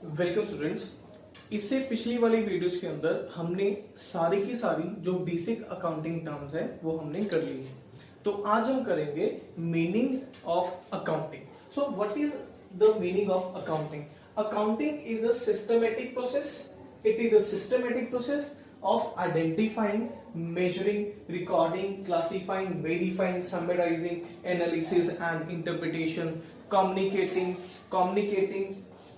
Welcome students. इससे पिछली वाली वीडियोस के अंदर हमने सारी की सारी जो बेसिक अकाउंटिंग टर्म्स है वो हमने कर ली है। तो आज हम करेंगे meaning of accounting. So what is the meaning of accounting? Accounting is a systematic process. It is a systematic process of identifying, measuring, recording, classifying, verifying, summarizing, analysis and interpretation, communicating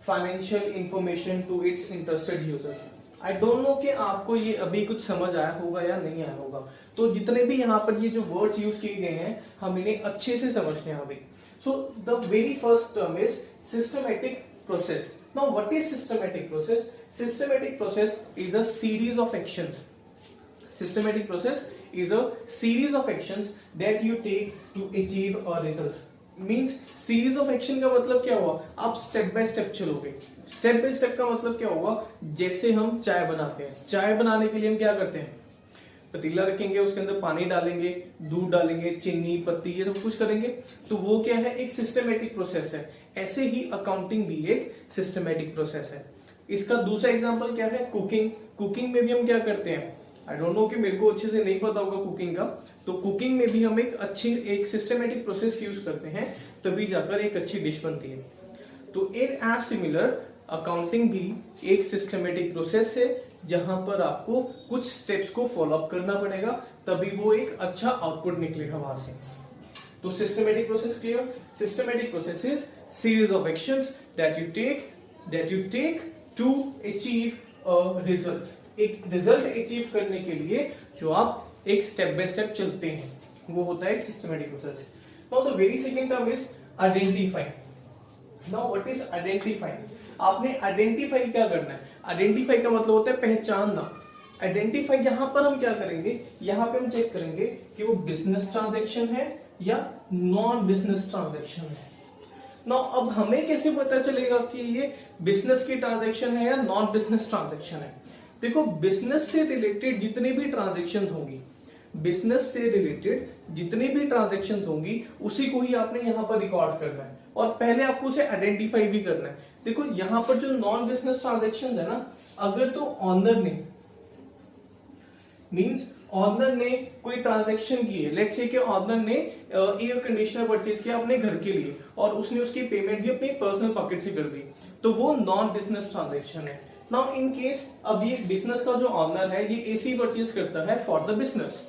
financial information to its interested users. I don't know कि आपको ये अभी कुछ समझ आया होगा या नहीं आया होगा। तो जितने भी यहाँ पर ये जो वर्ड्स यूज किए गए हैं हम इन्हें अच्छे से समझते हैं अभी। So the very first term is systematic process. Now what is systematic process? Systematic process is a series of actions. Systematic process is a series of actions that you take to achieve a result. Means series of action का मतलब क्या हुआ? आप step by step चलोगे। Step by step का मतलब क्या होगा? जैसे हम चाय बनाते हैं, चाय बनाने के लिए हम क्या करते हैं? पतीला रखेंगे, उसके अंदर पानी डालेंगे, दूध डालेंगे, चीनी, पत्ती, ये सब कुछ करेंगे। तो वो क्या है? एक सिस्टमेटिक प्रोसेस है। ऐसे ही अकाउंटिंग भी एक सिस्टमेटिक प्रोसेस है। इसका दूसरा एग्जांपल क्या है? कुकिंग। कुकिंग में भी हम क्या करते हैं? आई डोंट नो कि मेरे को अच्छे से नहीं पता होगा कुकिंग का। तो कुकिंग में भी हम एक सिस्टमेटिक प्रोसेस यूज करते हैं, तभी जाकर एक अच्छी डिश बनती है। तो इन एज सिमिलर अकाउंटिंग भी एक सिस्टमेटिक प्रोसेस है, जहां पर आपको कुछ स्टेप्स को फॉलो अप करना पड़ेगा, तभी वो एक अच्छा आउटपुट निकलेगा वहां से। तो systematic process clear? Systematic process is series of actions that you take to achieve a result. एक रिजल्ट अचीव करने के लिए जो आप एक स्टेप बाय स्टेप चलते हैं, वो होता है एक systematic process. Now the very second term is identify. Now what is identify? आपने आइडेंटिफाई क्या करना है? आइडेंटिफाई का मतलब होता है पहचानना। आइडेंटिफाई यहां पर हम क्या करेंगे? यहां पे हम चेक करेंगे कि वो बिजनेस ट्रांजैक्शन है या नॉन बिजनेस ट्रांजैक्शन है। नाउ अब हमें कैसे पता चलेगा कि ये बिजनेस की ट्रांजैक्शन है या नॉन बिजनेस ट्रांजैक्शन है? देखो, बिजनेस से रिलेटेड जितनी भी ट्रांजैक्शन होंगी, बिजनेस से रिलेटेड जितनी भी ट्रांजैक्शंस होंगी, उसी को ही आपने यहां पर रिकॉर्ड करना है और पहले आपको उसे आइडेंटिफाई भी करना है। देखो, यहां पर जो नॉन बिजनेस ट्रांजैक्शंस है ना, अगर तो ऑनर ने मींस ऑनर ने कोई ट्रांजैक्शन की है, लेट्स से कि ऑनर ने एयर कंडीशनर परचेज किया अपने घर के लिए और उसने उसकी पेमेंट भी अपनी पर्सनल पॉकेट से कर दी, तो वो नॉन बिजनेस ट्रांजैक्शन है। नाउ इन केस अब ये बिजनेस का जो ऑनर है ये एसी परचेज करता है फॉर द बिजनेस,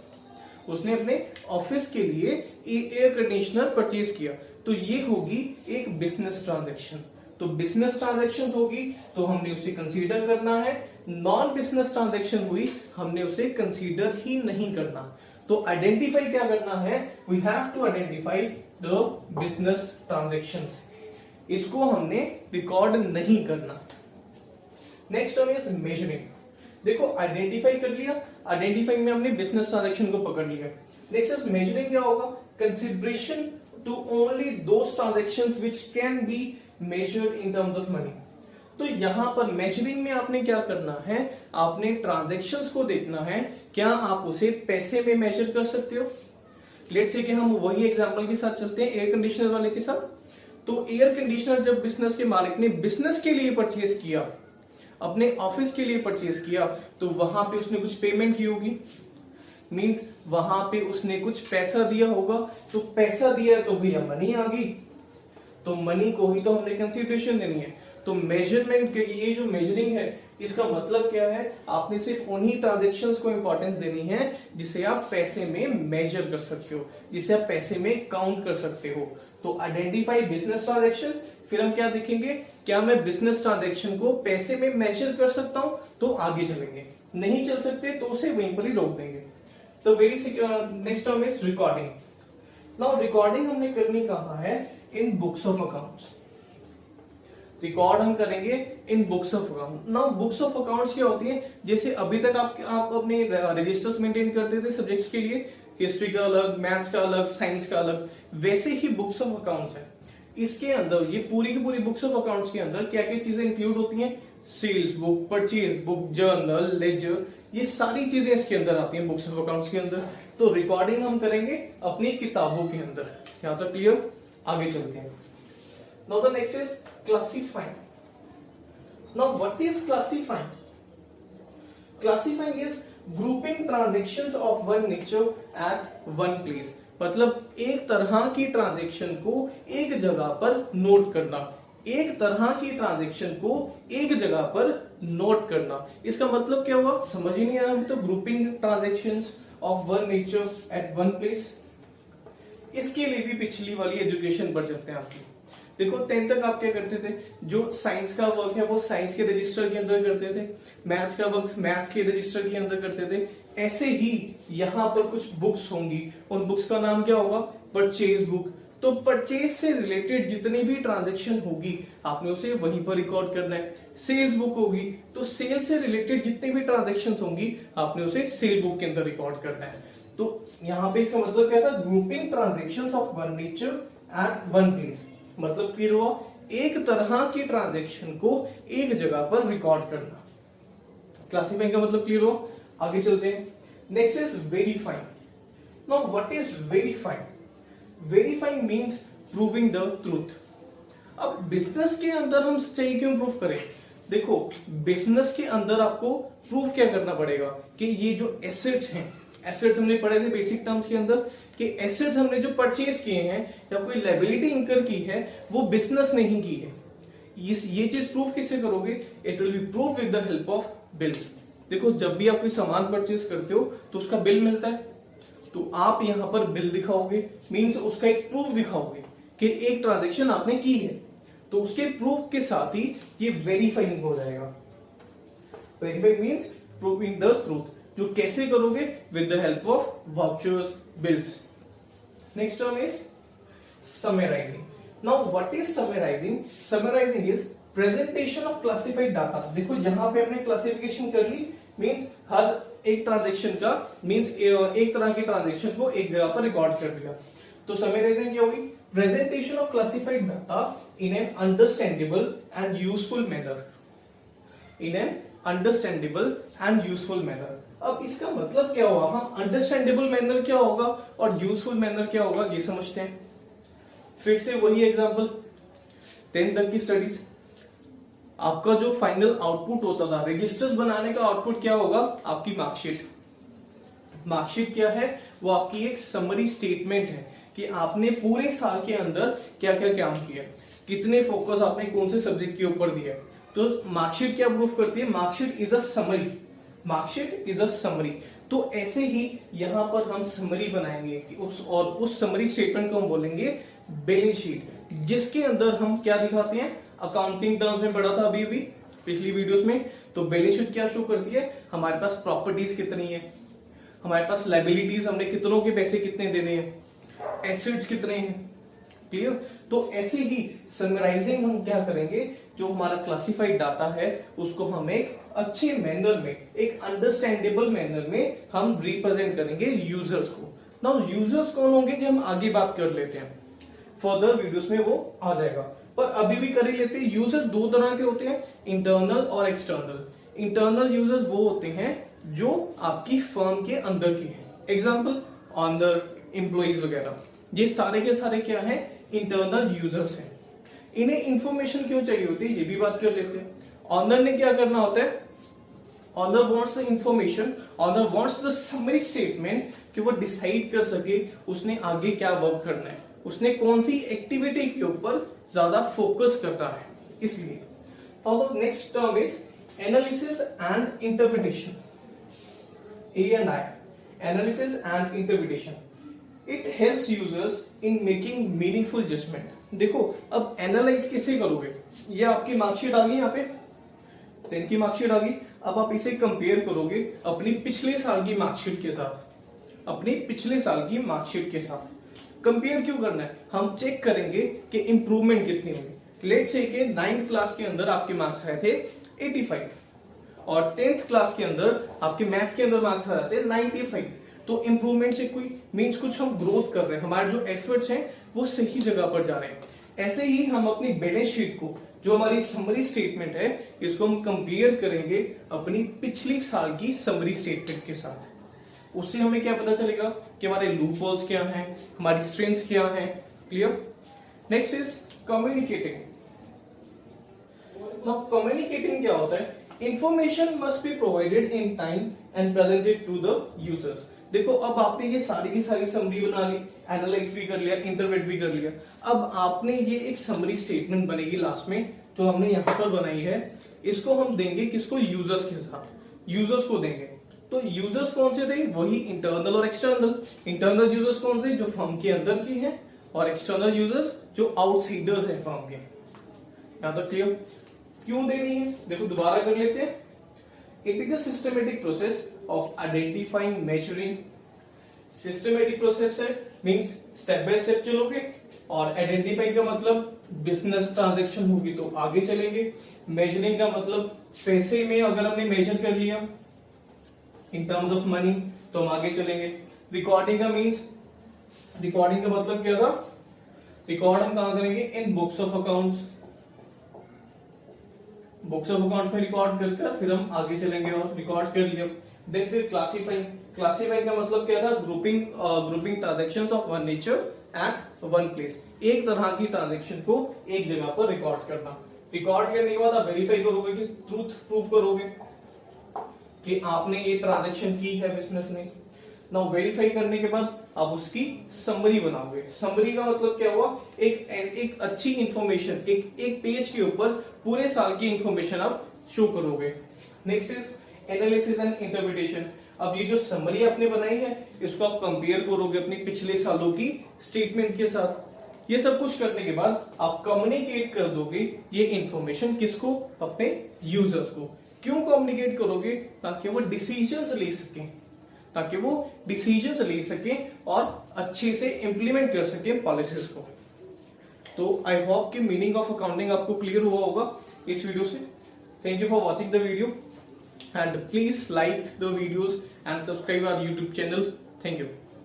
उसने अपने ऑफिस के लिए एयर कंडीशनर परचेज किया, तो ये होगी एक बिजनेस ट्रांजैक्शन। तो बिजनेस ट्रांजैक्शन होगी तो हमने उसे कंसीडर करना है। नॉन बिजनेस ट्रांजैक्शन हुई, हमने उसे कंसीडर ही नहीं करना। तो आइडेंटिफाई क्या करना है? We have to identify the business transaction. इसको हमने रिकॉर्ड नहीं करना। Next one is measuring. देखो, आइडेंटिफाई कर लिया, आइडेंटिफाई में हमने बिजनेस ट्रांजैक्शन को पकड़ लिया। Next is measuring. क्या होगा? Consideration to only those transactions which can be measured in terms of money. तो यहां पर मेजरिंग में आपने क्या करना है? आपने ट्रांजैक्शंस को देखना है, क्या आप उसे पैसे में मेजर कर सकते हो। लेट्स से कि हम वही एग्जांपल के साथ चलते हैं, एयर कंडीशनर वाले के साथ। तो एयर कंडीशनर जब बिजनेस के मालिक ने बिजनेस के लिए परचेज किया, अपने ऑफिस के लिए परचेज किया, तो वहां पे उसने कुछ पेमेंट की होगी, मींस वहां पे उसने कुछ पैसा दिया होगा। तो पैसा दिया तो भैया मनी आ गई, तो मनी को ही तो हमने कंसीडरेशन देनी है। तो मेजरमेंट के ये जो मेजरिंग है, इसका मतलब क्या है? आपने सिर्फ उन्हीं ट्रांजैक्शंस को इंपॉर्टेंस देनी है जिसे आप पैसे में मेजर कर सकते हो, जिसे आप पैसे में काउंट कर सकते हो। तो आइडेंटिफाई बिजनेस ट्रांजैक्शन, फिर हम क्या देखेंगे? क्या मैं बिजनेस ट्रांजैक्शन को पैसे में मेजर कर सकता हूं? तो आगे चलेंगे, नहीं चल सकते तो उसे वहीं पर ही रोक देंगे। तो very next term is recording. Now recording हमने करनी कहां है? In books of accounts. Record हम करेंगे in books of account. Now books of accounts क्या होती है? जैसे अभी तक आप अपने रजिस्टर्स मेंटेन करते थे सब्जेक्ट्स के लिए, हिस्ट्री का अलग, मैथ्स का अलग, साइंस का अलग, वैसे ही बुक्स ऑफ अकाउंट्स है। इसके अंदर ये पूरी की पूरी बुक्स ऑफ अकाउंट्स के अंदर क्या क्या चीजें इंक्लूड होती हैं? Sales book, purchase book, journal, ledger, ये सारी चीजें इसके अंदर आती हैं बुक्स ऑफ अकाउंट्स के अंदर। तो रिकॉर्डिंग हम करेंगे अपनी किताबों के अंदर। यहां तक क्लियर? आगे चलते हैं। Now the next is classifying. Now what is classifying? Classifying is grouping transactions of one nature eight one place, मतलब एक तरह की ट्रांजैक्शन को एक जगह पर नोट करना, एक तरह की ट्रांजैक्शन को एक जगह पर नोट करना। इसका मतलब क्या हुआ, समझ ही नहीं आया? तो grouping transactions of one nature eight one place, इसके लिए भी पिछली वाली एजुकेशन पढ़ सकते हैं आपकी। देखो 10th तक आप क्या करते थे, जो साइंस का वर्क है वो साइंस के रजिस्टर के अंदर करते थे, मैथ्स का वर्क मैथ्स के रजिस्टर के अंदर करते थे। ऐसे ही यहाँ पर कुछ बुक्स होंगी, उन बुक्स का नाम क्या होगा, परचेज बुक। तो परचेज से रिलेटेड जितनी भी ट्रांजैक्शन होगी आपने उसे वहीं पर रिकॉर्ड करना है। सेल्स बुक होगी तो सेल से रिलेटेड जितनी भी ट्रांजैक्शन होंगी आपने उसे सेल बुक के अंदर रिकॉर्ड करना है। तो यहाँ पे इसका मतलब क्या था, grouping transactions of one nature eight one place, मतलब क्लियर हुआ, एक तरह की ट्रांजैक्शन को एक जगह पर रिकॉर्ड करना। क्लासिफाइंग का मतलब क्लियर हुआ। आगे चलते हैं। Next is verifying. Now what is verifying? Verifying means proving the truth. अब बिजनेस के अंदर हम सच्चाई क्यों प्रूव करें? देखो बिजनेस के अंदर आपको प्रूफ क्या करना पड़ेगा कि ये जो एसेट्स हैं, एसेट्स हमने पढ़े थे बेसिक टर्म्स के अंदर कि एसेट्स हमने जो परचेज किए हैं या कोई लायबिलिटी इंकर की है वो बिजनेस ने ही की है। ये चीज प्रूफ किससे करोगे? It will be proof with the help of bills. देखो जब भी आप कोई सामान परचेज करते हो तो उसका बिल मिलता है, तो आप यहां पर बिल दिखाओगे, मींस उसका एक प्रूफ दिखाओगे कि एक ट्रांजैक्शन आपने की है, तो उसके प्रूफ के साथ ही ये वेरीफाइंग हो जाएगा। Verifying means proving the truth, जो कैसे करोगे? With the help of vouchers, bills. Next term is summarising. Now what is summarising? Summarising is presentation of classified data. देखो यहां पे हमने क्लासिफिकेशन कर ली, मींस हर एक ट्रांजैक्शन का मींस एक तरह की ट्रांजैक्शन को एक जगह पर रिकॉर्ड कर दिया। तो समराइजिंग क्या होगी? Presentation of classified data in an understandable and useful manner, in an understandable and useful manner. अब इसका मतलब क्या हुआ? हम अंडरस्टैंडेबल मैनर क्या होगा और यूजफुल मैनर क्या होगा ये समझते हैं। फिर से वही एग्जांपल, 10th तक की स्टडीज, आपका जो फाइनल आउटपुट होता था रजिस्टर्स बनाने का आउटपुट क्या होगा? आपकी मार्कशीट। मार्कशीट क्या है? वो आपकी एक समरी स्टेटमेंट है कि आपने पूरे साल के अंदर क्या क्या काम किया, कितने फोकस आपने कौन से सब्जेक्ट के ऊपर दिया। तो मार्कशीट क्या प्रूफ करती है? Marksheet is a summary, marksheet is a summary. तो ऐसे ही यहां पर हम समरी बनाएंगे कि उस समरी स्टेटमेंट को हम बोलेंगे बैलेंस शीट, जिसके अंदर हम क्या दिखाते हैं? अकाउंटिंग टर्म्स में पढ़ा था अभी पिछली वीडियोस में। तो बैलेंस शीट क्या शो करती है? हमारे पास प्रॉपर्टीज कितनी है, हमारे पास लायबिलिटीज, हमने कितनों के पैसे कितने देने हैं, एसेट्स कितने हैं। क्लियर? तो ऐसे ही समराइजिंग हम क्या करेंगे, जो हमारा क्लासिफाइड डाटा है उसको हम एक अच्छे मैनर में, एक अंडरस्टैंडेबल मैनर में हम रिप्रेजेंट करेंगे यूजर्स को। नाउ यूजर्स कौन होंगे जो हम आगे बात कर लेते हैं, फर्दर वीडियोस में वो आ जाएगा, पर अभी भी कर ही लेते हैं। यूजर दो तरह के होते हैं, इंटरनल और एक्सटर्नल। इंटरनल यूजर्स वो होते हैं जो आपकी फर्म के अंदर के हैं, एग्जाम्पल ऑनर, एम्प्लॉइज वगैरह, ये सारे के सारे क्या है? इंटरनल यूजर्स हैं। इन्हें इंफॉर्मेशन क्यों चाहिए होती है ये भी बात कर लेते हैं। ऑनर ने क्या करना होता है? Owner wants the information, owner wants the summary statement कि वो डिसाइड कर सके उसने आगे क्या वर्क करना है, उसने कौन सी एक्टिविटी के ऊपर ज्यादा फोकस करना है। इसलिए next term is analysis and interpretation, A&I, analysis and interpretation. It helps users in making meaningful judgement. देखो अब एनालाइज कैसे करोगे? ये आपकी मार्कशीट आ गई, यहाँ पे 10 की मार्कशीट आ गई। अब आप इसे कंपेयर करोगे अपनी पिछले साल की मार्कशीट के साथ, अपनी पिछले साल की मार्कशीट के साथ। कंपेयर क्यों करना है? हम चेक करेंगे कि इंप्रूवमेंट कितनी होगी। लेट्स से कि 9th क्लास के अंदर आपके मार्क्स आए थे 85 और 10th क्लास के अंदर आपके मैथ्स के अंदर मार्क्स आ जाते हैं 95। तो इंप्रूवमेंट से कोई मीन्स कुछ हम ग्रोथ कर रहे हैं, हमारे जो एफर्ट्स हैं वो सही जगह पर जा रहे हैं। ऐसे ही हम अपनी बैलेंस शीट को, जो हमारी समरी स्टेटमेंट है, इसको हम कंपेयर करेंगे अपनी पिछली साल की समरी स्टेटमेंट के साथ। उससे हमें क्या पता चलेगा कि हमारे लूप होल्स क्या हैं, हमारी स्ट्रेंथ्स क्या हैं। Clear? Next is communicating. Now communicating क्या होता है? Information must be provided in time and presented to the users. देखो अब आपने ये सारी की सारी समरी बना ली, एनालाइज भी कर लिया, इंटरप्रेट भी कर लिया। अब आपने ये एक समरी स्टेटमेंट बनेगी लास्ट में जो हमने यहाँ पर बनाई है, इसको हम देंगे किसको? यूजर्स के साथ, यूजर्स को देंगे। तो यूजर्स कौन से थे? वही इंटरनल और एक्सटर्नल। इंटरनल यूजर्स कौन से? जो फर्म के अंदर की है, और एक्सटर्नल यूजर्स जो आउटसाइडर्स है फर्म के। यहां तक क्लियर? क्यों देनी है देखो दोबारा कर लेते हैं। It is a systematic process of identifying, measuring. Systematic process है मींस स्टेप बाय स्टेप चलोगे, और आइडेंटिफाई का मतलब बिजनेस ट्रांजैक्शन होगी तो आगे चलेंगे। मेजरिंग का मतलब पैसे में अगर हमने मेजर कर लिया इन टर्म्स ऑफ मनी तो हम आगे चलेंगे। रिकॉर्डिंग का मींस, रिकॉर्डिंग का मतलब क्या था? रिकॉर्ड हम कहां करेंगे? In books of accounts. Books of account में रिकॉर्ड करकर फिर हम आगे चलेंगे और रिकॉर्ड कर लिया। देन फिर क्लासिफाइंग। क्लासिफाइंग का मतलब क्या था? Grouping transactions of one nature eight one place. एक तरह की ट्रांजैक्शन को एक जगह पर रिकॉर्ड करना। रिकॉर्ड करने के बाद आप वेरीफाई करोगे कि ट्रूथ प्रूफ करोगे कि आपने ये ट्रांजैक्शन की है बिजनेस ने। नाउ वेरीफाई करने के बाद आप उसकी समरी बनाओगे। समरी का मतलब क्या हुआ? एक अच्छी इंफॉर्मेशन, एक पेज के ऊपर पूरे साल की इंफॉर्मेशन आप शो करोगे। Next is analysis and interpretation. अब ये जो समरी आपने बनाई है इसको आप कंपेयर करोगे अपने पिछले सालों की स्टेटमेंट के साथ। ये सब कुछ करने के बाद आप कम्युनिकेट कर दोगे ये इंफॉर्मेशन किसको? अपने यूजर्स को। क्यों कम्युनिकेट करोगे? ताकि वो डिसीजंस ले सकें, ताकि वो डिसीजंस ले सकें और अच्छे से इंप्लीमेंट कर सकें पॉलिसीज को। तो आई होप कि मीनिंग ऑफ अकाउंटिंग आपको क्लियर हुआ होगा इस वीडियो से। Thank you for watching the video and please like the videos and subscribe our YouTube channel. Thank you.